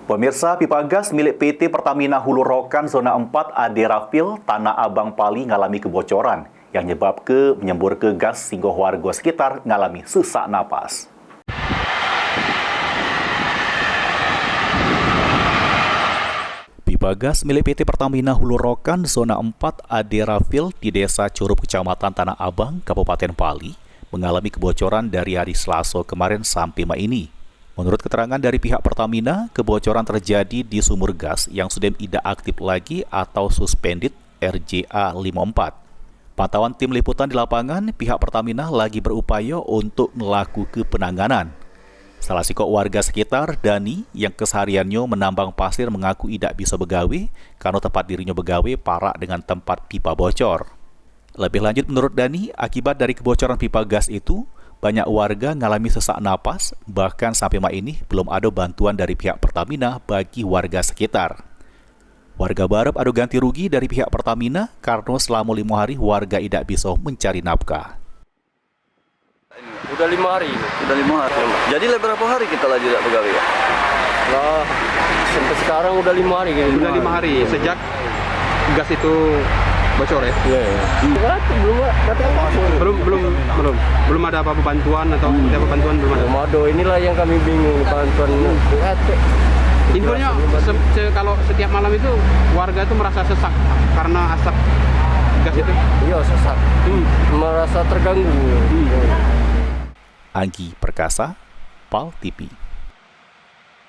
Pemirsa, pipa gas milik PT Pertamina Hulu Rokan Zona 4 Aderafil, Tanah Abang, Pali ngalami kebocoran yang menyembur ke gas sehingga warga sekitar ngalami sesak napas. Pipa gas milik PT Pertamina Hulu Rokan Zona 4 Aderafil di Desa Curup, Kecamatan Tanah Abang, Kabupaten Pali, mengalami kebocoran dari hari Selasa kemarin sampai Mei ini. Menurut keterangan dari pihak Pertamina, kebocoran terjadi di sumur gas yang sudah tidak aktif lagi atau suspended RJA54. Pantauan tim liputan di lapangan, pihak Pertamina lagi berupaya untuk melakukan penanganan. Salah satu warga sekitar, Dani, yang kesehariannya menambang pasir mengaku tidak bisa begawe karena tempat dirinya begawe parah dengan tempat pipa bocor. Lebih lanjut menurut Dani, akibat dari kebocoran pipa gas itu, banyak warga mengalami sesak napas, bahkan sampai Mei ini belum ada bantuan dari pihak Pertamina bagi warga sekitar. Warga berharap ada ganti rugi dari pihak Pertamina karena selama 5 hari warga tidak bisa mencari nafkah. Udah 5 hari ini. Udah 5 hari. Jadi berapa hari kita lagi tidak begawe ya? Lah, sampai sekarang udah 5 hari kan. Udah 5 hari sejak gas itu bocor ya? Iya. Belum ada apa-apa bantuan atau apa bantuan belum ada. Belum ada. Inilah yang kami bingung bantuannya. Infonya kalau setiap malam itu warga itu merasa sesak karena asap gas itu. Iya, sesak. Merasa terganggu. Anggi Perkasa, PAL TV.